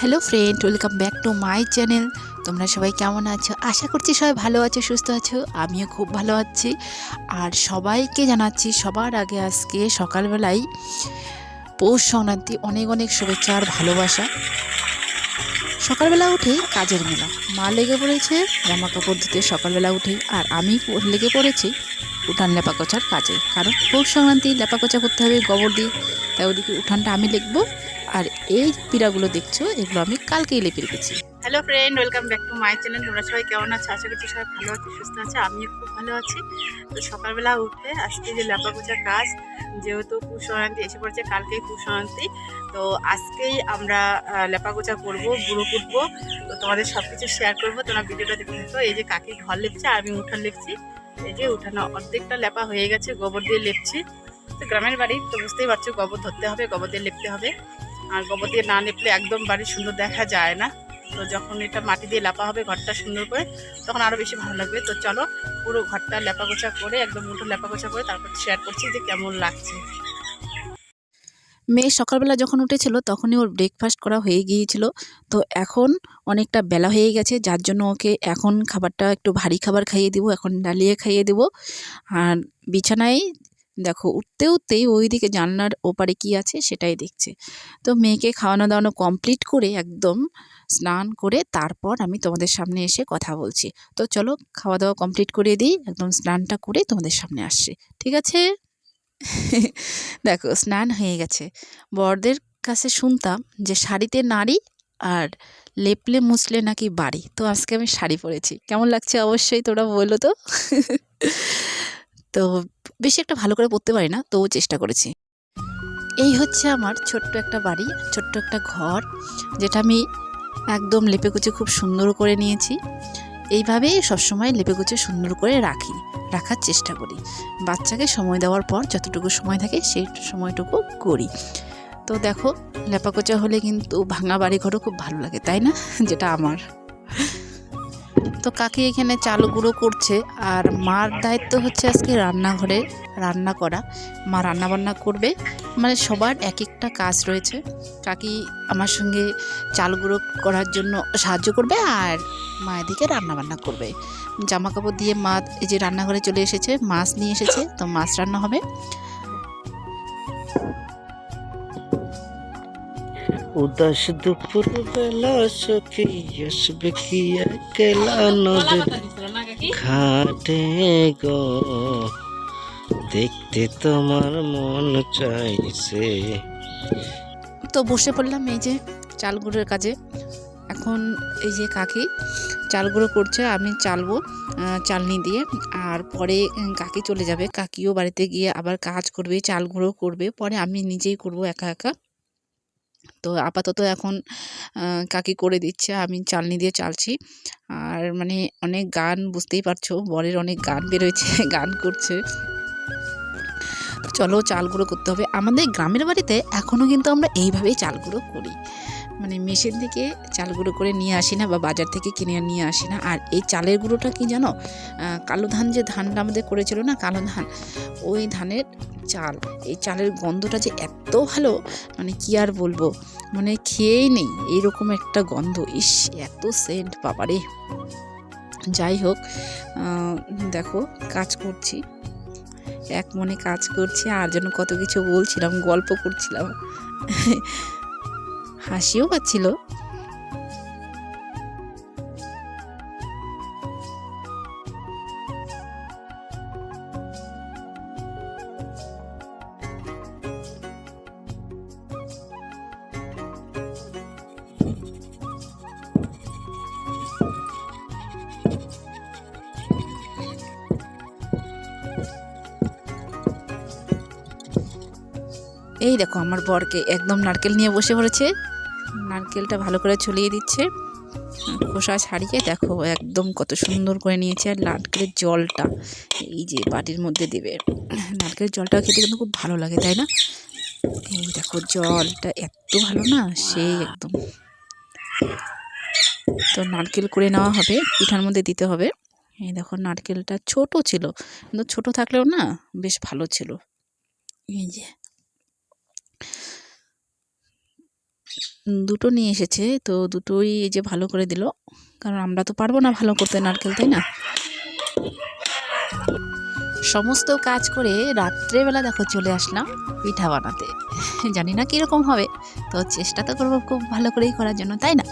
Hello friend, welcome back to my channel. তোমরা সবাই কেমন আছো? আশা করছি সবাই ভালো আছো, সুস্থ আছো। আমিও খুব ভালো আছি। আর সবাইকে জানাচ্ছি সবার আগে আজকে সকালবেলায় পৌষ সংক্রান্তি অনেক অনেক শুভেচ্ছা আর ভালোবাসা। সকালবেলা উঠেই কাজের মেলা, মা লেগে পড়েছে জামা কাপড় ধুতে সকালবেলা উঠেই, আর আমি লেগে পড়েছি উঠান লেপাকোচার কাজে। কারণ পৌষ সংক্রান্তি লেপাকোচা করতে হবে গোবর দিয়ে, তাই ওদিকে উঠানটা আমি লিখবো। আর এই পিড়াগুলো দেখছো, এগুলো আমি কালকেই লেপে রেখেছি। Hello friend, welcome back to my channel. তোমরা সবাই কেমন আছো? আশা করছি সবাই ভালো আছে, সুস্থ আছে। আমিও খুব ভালো আছি। তো সকালবেলা উঠে আজকে যে লেপাকোচার কাজ, যেহেতু পৌষ সংক্রান্তি এসে পড়েছে, কালকেই পৌষ সংক্রান্তি, তো আজকেই আমরা লেপাকোচা করবো, গুঁড়ো কুটবো। তো তোমাদের সব কিছু শেয়ার করবো, তোমরা ভিডিওটা দেখে থাকো। এই যে কাকি ঘর লেপছে আর আমি উঠান লেপছি। এই যে উঠানো অর্ধেকটা লেপা হয়ে গেছে, গোবর দিয়ে লেপছি। তো গ্রামের বাড়ি তো বুঝতেই পারছো, গোবর ধরতে হবে, গোবর দিয়ে লেপতে হবে। আর গোবর দিয়ে না লেপলে একদম বাড়ি সুন্দর দেখা যায় না। তো যখন এটা মাটি দিয়ে লেপা হবে ঘরটা সুন্দর করে, তখন আরও বেশি ভালো লাগবে। তো চলো পুরো ঘরটা লেপাগোছা করে, একদম মুঠো লেপাগোছা করে তারপর শেয়ার করছি যে কেমন লাগছে। মেয়ে সকালবেলা যখন উঠেছিল তখনই ওর ব্রেকফাস্ট করা হয়ে গিয়েছিল। তো এখন অনেকটা বেলা হয়ে গেছে, যার জন্য ওকে এখন খাবারটা একটু ভারী খাবার খাইয়ে দিব, এখন ডালিয়ে খাইয়ে দেব। আর বিছানায় দেখো উঠতে উঠতেই ওইদিকে জানলার ওপারে কি আছে সেটাই দেখছে। তো মেয়েকে খাওয়ানো দাওয়ানো কমপ্লিট করে একদম স্নান করে তারপর আমি তোমাদের সামনে এসে কথা বলছি। তো চলো খাওয়া দাওয়া কমপ্লিট করে দিই, একদম স্নানটা করে তোমাদের সামনে আসছি, ঠিক আছে? দেখো স্নান হয়ে গেছে। বড়দের কাছে শুনতাম যে শাড়িতে নারী আর লেপলে মুছলে নাকি বাড়ি। তো আজকে আমি শাড়ি পরেছি, কেমন লাগছে অবশ্যই তোমরা বলো তো। তো বেশি একটা ভালো করে পরতে পারি না, তবুও চেষ্টা করেছি। এই হচ্ছে আমার ছোট্ট একটা বাড়ি, ছোট্ট একটা ঘর, যেটা আমি একদম লেপেকুচে খুব সুন্দর করে নিয়েছি। এইভাবেই সবসময় লেপেকুচে সুন্দর করে রাখার চেষ্টা করি। বাচ্চাকে সময় দেওয়ার পর যতটুকু সময় থাকে সেই সময়টুকু করি। তো দেখো লেপাকোচা হলে কিন্তু ভাঙা বাড়ি ঘরও খুব ভালো লাগে, তাই না? যেটা আমার। তো কাকি এখানে চাল গুঁড়ো করছে, আর মার দায়িত্ব হচ্ছে আজকে রান্নাঘরে রান্না করা। মা রান্না বান্না করবে, মানে সবার এক একটা কাজ রয়েছে। কাকি আমার সঙ্গে চাল গুঁড়ো করার জন্য সাহায্য করবে, আর মা এদিকে রান্না বান্না করবে। জামা কাপড় দিয়ে মা এই যে রান্নাঘরে চলে এসেছে, মাছ নিয়ে এসেছে, তো মাছ রান্না হবে। উদাস দুপুর বেলা সখী আসবে কি একলা নদীর ঘাটে গো, দেখতে তোমার মন চাইছে। তো বসে পড়লাম এই যে চাল গুঁড়োর কাজে। এখন এই যে কাকি চাল গুঁড়ো করছে, আমি চালবো চালনি দিয়ে। আর পরে কাকি চলে যাবে, কাকিও বাড়িতে গিয়ে আবার কাজ করবে, চাল গুঁড়ো করবে, পরে আমি নিজেই করব একা একা। তো আপাতত এখন কাকি করে দিচ্ছে, আমি চালনি দিয়ে চালছি। আর মানে অনেক গান, বুঝতেই পারছো বরের অনেক গান বেরোয়েছে, গান করছে। চলো চাল গুঁড়ো করতে হবে। আমাদের গ্রামের বাড়িতে এখনও কিন্তু আমরা এইভাবেই চাল গুঁড়ো করি, মানে মেশিন থেকে চাল গুঁড়ো করে নিয়ে আসি না, বা বাজার থেকে কিনে নিয়ে আসি না। আর এই চালের গুঁড়োটা কি জানো, কালো ধান যে ধানটা আমাদের করেছিল না, কালো ধান, ওই ধানের চাল। এই চালের গন্ধটা যে এত ভালো, মানে কি আর বলবো, মানে খেয়েই নেই এইরকম একটা গন্ধ। ইস, এত সেন্ট বাবারে। যাই হোক, দেখো কাজ করছি, এক মনে কাজ করছি, আর যেন কত কিছু বলছিলাম, গল্প করছিলাম, হাসিও পাচ্ছিল। এই দেখো আমার বরকে একদম নারকেল নিয়ে বসে পড়েছে, নারকেলটা ভালো করে ছড়িয়ে দিচ্ছে, খোসা ছাড়িয়ে দেখো একদম কত সুন্দর করে নিয়েছে। আর নারকেলের জলটা এই যে বাটির মধ্যে দেবে, নারকেলের জলটা খেতে কিন্তু খুব ভালো লাগে, তাই না? এই দেখো জলটা এত ভালো না, সেই একদম। তো নারকেল করে নেওয়া হবে, পিঠার মধ্যে দিতে হবে। এই দেখো নারকেলটা ছোট ছিল, কিন্তু ছোট থাকলেও না বেশ ভালো ছিল। এই যে দুটো নিয়ে এসেছে, তো দুটোই এই যে ভালো করে দিল, কারণ আমরা তো পারবো না ভালো করতে নারকেল, তাই না? সমস্ত কাজ করে রাত্রেবেলা দেখো চলে আসলাম পিঠা বানাতে। জানি না কীরকম হবে, তো চেষ্টা তো করবো খুব ভালো করেই করার জন্য, তাই না?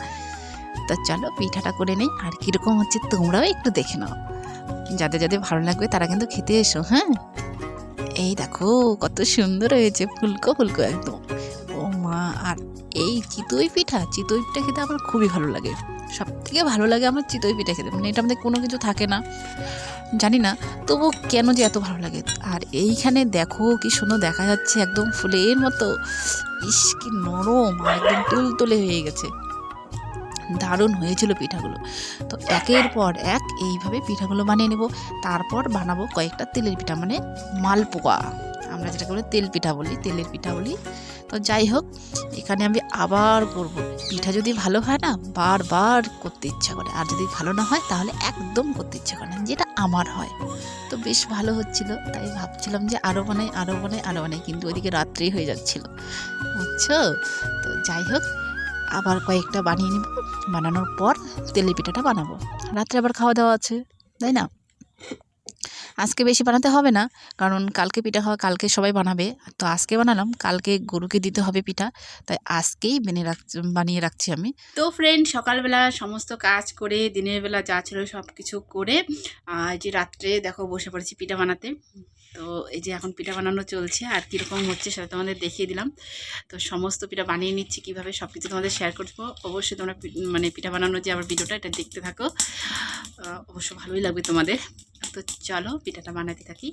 তো চলো পিঠাটা করে নেই, আর কীরকম হচ্ছে তোমরাও একটু দেখে নাও। যাদের যাদের ভালো লাগবে তারা কিন্তু খেতে এসো, হ্যাঁ। এই দেখো কত সুন্দর হয়েছে, ফুলকো ফুলকো একদম। ও মা, আর এই চিতই পিঠা খেতে আমার খুবই ভালো লাগে। সব থেকে ভালো লাগে আমার চিতই পিঠা খেতে, মানে এটার মধ্যে কোনো কিছু থাকে না, জানি না তবু কেন যে এত ভালো লাগে। আর এইখানে দেখো কি সুন্দর দেখা যাচ্ছে, একদম ফুলের মতো, ইস কি নরম, আর একদম তুলতুলে হয়ে গেছে, দারুণ হয়েছিল পিঠাগুলো। তো একের পর এক এইভাবে পিঠাগুলো বানিয়ে নেব, তারপর বানাবো কয়েকটা তেলের পিঠা, মানে মালপোয়া, আমরা যেটাকে বলি তেল পিঠা বলি, তেলের পিঠা বলি। তো যাই হোক, এখানে আমি আবার করব, পিঠা যদি ভালো হয় না বারবার করতে ইচ্ছা করে, আর যদি ভালো না হয় তাহলে একদম করতে ইচ্ছা করে না, যেটা আমার হয়। তো বেশ ভালো হচ্ছিল, তাই ভাবছিলাম যে আরও বানাই, কিন্তু ওইদিকে রাত্রি হয়ে যাচ্ছিল, বুঝছো? তো যাই হোক, আবার কয়েকটা বানিয়ে নিব, বানানোর পর তেলের পিঠাটা বানাবো, রাত্রে আবার খাওয়া দাওয়া আছে, তাই না? আজকে বেশি বানাতে হবে না, কারণ কালকে পিঠা খাওয়া, কালকে সবাই বানাবে, তো আজকে বানালাম, কালকে গরুকে দিতে হবে পিঠা, তাই আজকেই বানিয়ে রাখছি আমি। তো ফ্রেন্ড, সকালবেলা সমস্ত কাজ করে, দিনের বেলা যা ছিল সব কিছু করে, যে রাত্রে দেখো বসে পড়েছি পিঠা বানাতে। তো এই যে এখন পিঠা বানানো চলছে, আর কীরকম হচ্ছে সেটা তোমাদের দেখিয়ে দিলাম। তো সমস্ত পিঠা বানিয়ে নিচ্ছি, কীভাবে সব কিছু তোমাদের শেয়ার করবো। অবশ্যই তোমরা মানে পিঠা বানানোর যে আবার ভিডিওটা, এটা দেখতে থাকো, অবশ্য ভালোই লাগবে তোমাদের। তো চলো পিঠাটা বানাতে থাকি।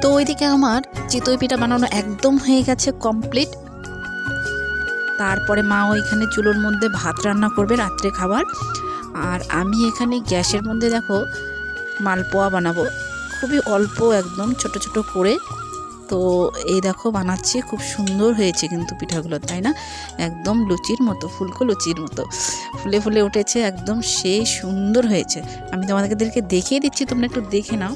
তো ওইদিকে আমার চিতই পিঠা বানানো একদম হয়ে গেছে কমপ্লিট। তারপরে মা ওইখানে চুলোর মধ্যে ভাত রান্না করবে রাত্রে খাবার, আর আমি এখানে গ্যাসের মধ্যে দেখো মালপোয়া বানাবো, খুবই অল্প একদম ছোট ছোট করে। তো এই দেখো বানাচ্ছি, খুব সুন্দর হয়েছে কিন্তু পিঠাগুলো, তাই না? একদম লুচির মতো, ফুলকো লুচির মতো ফুলে ফুলে উঠেছে, একদম সেই সুন্দর হয়েছে। আমি তোমাদেরকে দেখিয়ে দিচ্ছি, তোমরা একটু দেখে নাও।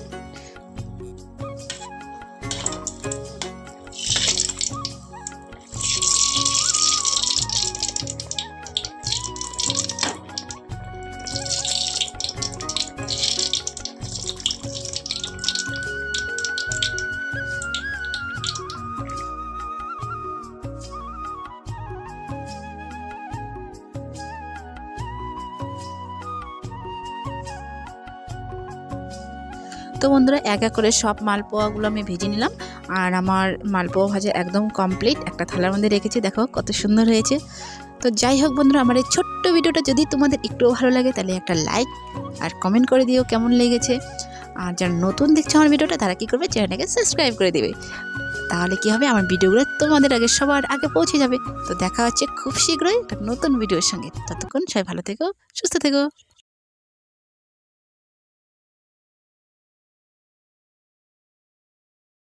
তো বন্ধুরা, এক এক করে সব মালপোয়াগুলো আমি ভেজে নিলাম, আর আমার মালপোয়া ভাজা একদম কমপ্লিট। একটা থালার মধ্যে রেখেছি, দেখো কত সুন্দর হয়েছে। তো যাই হোক বন্ধুরা, আমার এই ছোট্ট ভিডিওটা যদি তোমাদের একটুও ভালো লাগে তাহলে একটা লাইক আর কমেন্ট করে দিও কেমন লেগেছে। আর যারা নতুন দেখছো আমার ভিডিওটা, তারা কী করবে, চ্যানেলটাকে সাবস্ক্রাইব করে দেবে, তাহলে কী হবে, আমার ভিডিওগুলো তোমাদের আগে সবার আগে পৌঁছে যাবে। তো দেখা হচ্ছে খুব শীঘ্রই একটা নতুন ভিডিওর সঙ্গে, ততক্ষণ সবাই ভালো থেকো, সুস্থ থেকো।